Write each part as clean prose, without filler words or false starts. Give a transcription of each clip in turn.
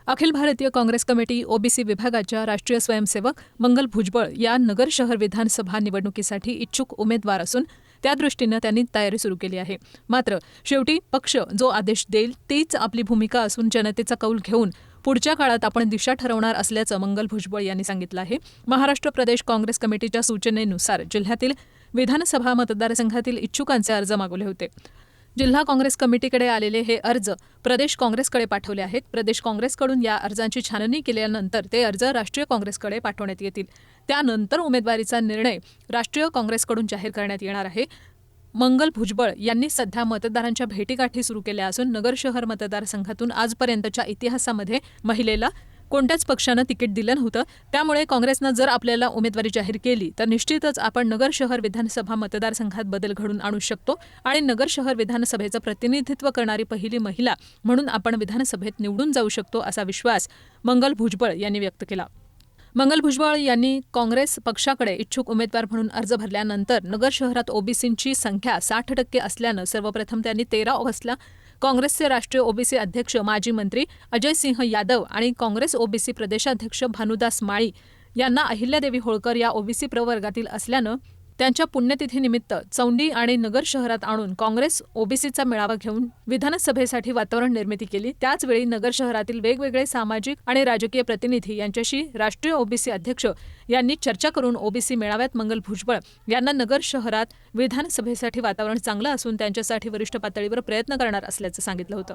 Akhil Bharatiya Congress committee OBC विभागाच्या राष्ट्रीय स्वयंसेवक मंगल भुजबळ या नगर शहर विधानसभा निवडणुकीसाठी इच्छुक उमेदवार असून त्यादृष्टीनं त्यांनी तयारी सुरू केली आहे. मात्र शेवटी पक्ष जो आदेश देईल तीच आपली भूमिका असून जनतेचा कौल घेऊन पुढच्या काळात आपण दिशा ठरवणार असल्याचं मंगल भुजबळ यांनी सांगितलं आहे. महाराष्ट्र प्रदेश काँग्रेस कमिटीच्या सूचनेनुसार जिल्ह्यातील विधानसभा मतदारसंघातील इच्छुकांचे अर्ज मागवले होते. जिल्हा काँग्रेस कमिटीकडे आलेले हे अर्ज प्रदेश काँग्रेसकडे पाठवले आहेत. प्रदेश काँग्रेसकडून या अर्जांची छाननी केल्यानंतर ते अर्ज राष्ट्रीय काँग्रेसकडे पाठवण्यात येतील. त्यानंतर उमेदवारीचा निर्णय राष्ट्रीय काँग्रेसकडून जाहीर करण्यात येणार आहे. मंगल भुजबळ यांनी सध्या मतदारांच्या भेटीगाठी सुरू केल्या असून नगर शहर मतदारसंघातून आजपर्यंतच्या इतिहासामध्ये महिलेला कोणत्याच पक्षानं तिकीट दिलं नव्हतं. त्यामुळे काँग्रेसनं जर आपल्याला उमेदवारी जाहीर केली तर निश्चितच आपण नगर शहर विधानसभा मतदारसंघात बदल घडून आणू शकतो आणि नगर शहर विधानसभेचं प्रतिनिधित्व करणारी पहिली महिला म्हणून आपण विधानसभेत निवडून जाऊ शकतो असा विश्वास मंगल भुजबळ यांनी व्यक्त केला. मंगल भुजबळ यांनी काँग्रेस पक्षाकडे इच्छुक उमेदवार म्हणून अर्ज भरल्यानंतर नगर शहरात ओबीसींची संख्या 60% असल्यानं सर्वप्रथम त्यांनी 13 ऑगस्टला काँग्रेसचे राष्ट्रीय ओबीसी अध्यक्ष माजी मंत्री अजय सिंह यादव आणि काँग्रेस ओबीसी प्रदेशाध्यक्ष भानुदास माळी यांना अहिल्यादेवी होळकर या ओबीसी प्रवर्गातील असल्यानं त्यांच्या पुण्यतिथीनिमित्त चौंडी आणि नगर शहरात आणून काँग्रेस ओबीसीचा मेळावा घेऊन विधानसभेसाठी वातावरण निर्मिती केली. त्याचवेळी नगर शहरातील वेगवेगळे सामाजिक आणि राजकीय प्रतिनिधी यांच्याशी राष्ट्रीय ओबीसी अध्यक्ष यांनी चर्चा करून ओबीसी मेळाव्यात मंगल भुजबळ यांना नगर शहरात विधानसभेसाठी वातावरण चांगलं असून त्यांच्यासाठी वरिष्ठ पातळीवर प्रयत्न करणार असल्याचं सांगितलं होतं.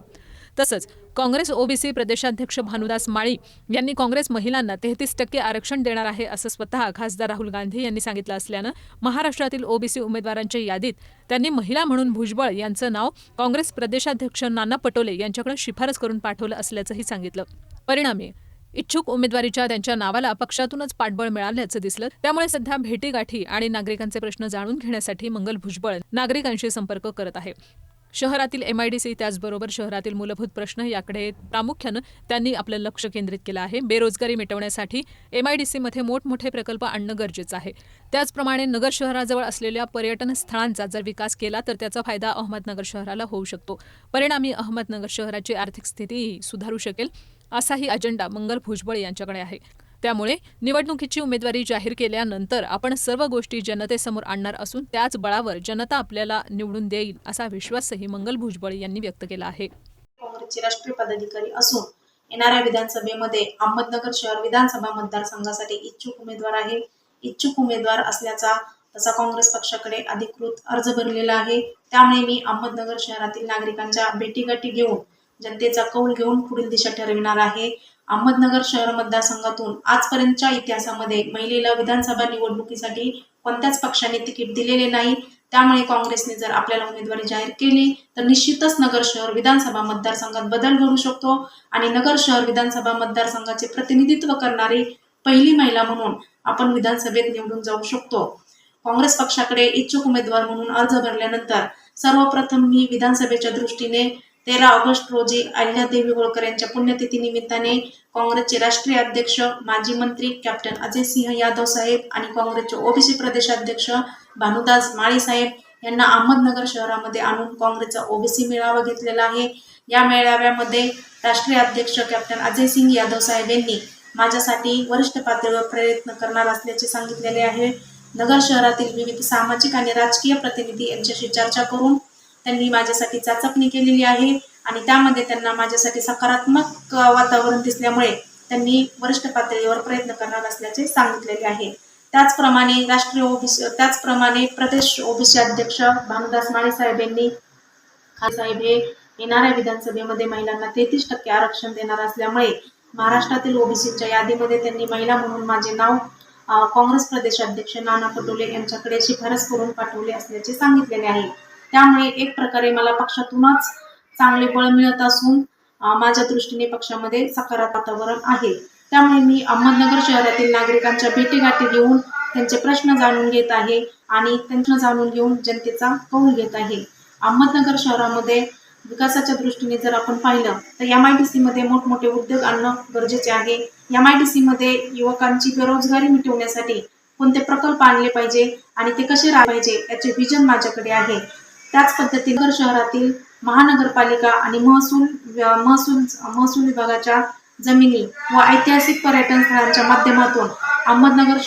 तसंच काँग्रेस ओबीसी प्रदेशाध्यक्ष भानुदास माळी यांनी काँग्रेस महिलांना 33% आरक्षण देणार आहे असं स्वतः खासदार राहुल गांधी यांनी सांगितलं असल्यानं महाराष्ट्रातील ओबीसी उमेदवारांच्या यादीत त्यांनी महिला म्हणून भुजबळ यांचं नाव काँग्रेस प्रदेशाध्यक्ष नाना पटोले यांच्याकडे शिफारस करून पाठवलं असल्याचंही सांगितलं. परिणामी इच्छुक उमेदवारीच्या त्यांच्या नावाला पक्षातूनच पाठबळ मिळाल्याचं दिसलं. त्यामुळे सध्या भेटीगाठी आणि नागरिकांचे प्रश्न जाणून घेण्यासाठी मंगल भुजबळ नागरिकांशी संपर्क करत आहे. शहरातील MIDC त्याचबरोबर शहरातील मूलभूत प्रश्न याकडे प्रामुख्यानं त्यांनी आपलं लक्ष केंद्रित केलं आहे. बेरोजगारी मिटवण्यासाठी MIDCमध्ये मोठमोठे प्रकल्प आणणं गरजेचं आहे. त्याचप्रमाणे नगर शहराजवळ असलेल्या पर्यटन स्थळांचा जर विकास केला तर त्याचा फायदा अहमदनगर शहराला होऊ शकतो. परिणामी अहमदनगर शहराची आर्थिक स्थितीही सुधारू शकेल असाही अजेंडा मंगल भुजबळ यांच्याकडे आहे. त्यामुळे निवडणुकीची उमेदवारी जाहीर केल्यानंतर आपण सर्व गोष्टी जनतेसमोर आणणार असून त्याच बळावर जनता आपल्याला निवडून देईल असा विश्वासही मंगल भुजबळ यांनी व्यक्त केला आहे. काँग्रेसचे राष्ट्रीय पदाधिकारी असून येणाऱ्या विधानसभेमध्ये अहमदनगर शहर विधानसभा मतदारसंघासाठी इच्छुक उमेदवार आहे. इच्छुक उमेदवार असल्याचा तसा काँग्रेस पक्षाकडे अधिकृत अर्ज भरलेला आहे. त्यामुळे मी अहमदनगर शहरातील नागरिकांच्या भेटीगाठी घेऊन जनतेचा कौल घेऊन पुढील दिशा ठरविणार आहे. अहमदनगर शहर मतदारसंघातून आजपर्यंतच्या इतिहासामध्ये महिलेला विधानसभा निवडणुकीसाठी कोणत्याच पक्षाने तिकीट दिलेले नाही. त्यामुळे काँग्रेसने जर आपल्याला उमेदवारी जाहीर केली तर निश्चितच नगर शहर विधानसभा मतदारसंघात बदल घडू शकतो आणि नगर शहर विधानसभा मतदारसंघाचे प्रतिनिधित्व करणारी पहिली महिला म्हणून आपण विधानसभेत निवडून जाऊ शकतो. काँग्रेस पक्षाकडे इच्छुक उमेदवार म्हणून अर्ज भरल्यानंतर सर्वप्रथम मी विधानसभेच्या दृष्टीने 13 ऑगस्ट रोजी अहिल्यादेवी होळकर यांच्या पुण्यतिथी निमित्ताने काँग्रेसचे राष्ट्रीय अध्यक्ष माजी मंत्री कॅप्टन अजय सिंह यादव साहेब आणि काँग्रेसचे ओबीसी प्रदेशाध्यक्ष भानुदास माळी साहेब यांना अहमदनगर शहरामध्ये आणून काँग्रेसचा ओबीसी मेळावा घेतलेला आहे. या मेळाव्यामध्ये राष्ट्रीय अध्यक्ष कॅप्टन अजय सिंह यादव साहेब यांनी माझ्यासाठी वरिष्ठ पातळीवर प्रयत्न करणार असल्याचे सांगितलेले आहे. नगर शहरातील विविध सामाजिक आणि राजकीय प्रतिनिधी यांच्याशी चर्चा करून त्यांनी माझ्यासाठी चाचपणी केलेली आहे आणि त्यामध्ये त्यांना माझ्यासाठी सकारात्मक वातावरण दिसल्यामुळे त्यांनी वरिष्ठ पातळीवर प्रयत्न करणार असल्याचे सांगितलेले आहे. त्याचप्रमाणे प्रदेश ओबीसी अध्यक्ष भानुदास माळी साहेब यांनी साहेब हे येणाऱ्या विधानसभेमध्ये महिलांना 33% आरक्षण देणार असल्यामुळे महाराष्ट्रातील ओबीसीच्या यादीमध्ये त्यांनी महिला म्हणून माझे नाव काँग्रेस प्रदेशाध्यक्ष नाना पटोले यांच्याकडे शिफारस करून पाठवले असल्याचे सांगितलेले आहे. त्यामुळे एक प्रकारे मला पक्षातूनच चांगले बळ मिळत असून माझ्या दृष्टीने पक्षामध्ये सकारात्मक वातावरण आहे. त्यामुळे मी अहमदनगर शहरातील नागरिकांच्या भेटीगाठी घेऊन त्यांचे प्रश्न जाणून घेत आहे आणि त्यांना जाणून घेऊन जनतेचा कौल घेत आहे. अहमदनगर शहरामध्ये विकासाच्या दृष्टीने जर आपण पाहिलं तर MIDC मध्ये मोठमोठे उद्योग आणणं गरजेचे आहे. MIDC मध्ये युवकांची बेरोजगारी मिटवण्यासाठी कोणते प्रकल्प आणले पाहिजे आणि ते कसे राहिले पाहिजे याचे विजन माझ्याकडे आहे. त्याच पद्धतीने शहरातील महानगरपालिका आणि महसूल विभागाच्या जमिनी व ऐतिहासिक पर्यटन स्थळांच्या माध्यमातून अहमदनगर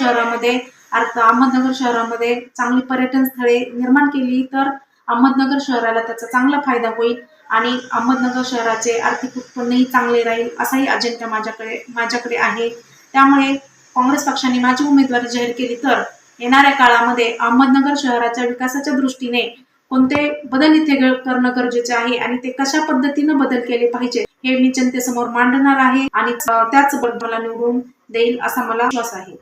शहरामध्ये चांगली पर्यटन स्थळे निर्माण केली तर अहमदनगर शहराला त्याचा चांगला फायदा होईल आणि अहमदनगर शहराचे आर्थिक उत्पन्नही चांगले राहील असाही अजेंडा माझ्याकडे आहे. त्यामुळे काँग्रेस पक्षाने माझी उमेदवारी जाहीर केली तर येणाऱ्या काळामध्ये अहमदनगर शहराच्या विकासाच्या दृष्टीने कोणते बदल इथे करणं गरजेचे आहे आणि ते कशा पद्धतीनं बदल केले पाहिजे हे मी जनतेसमोर मांडणार आहे आणि त्याच बदल मला निवडून देईल असा मला विश्वास आहे.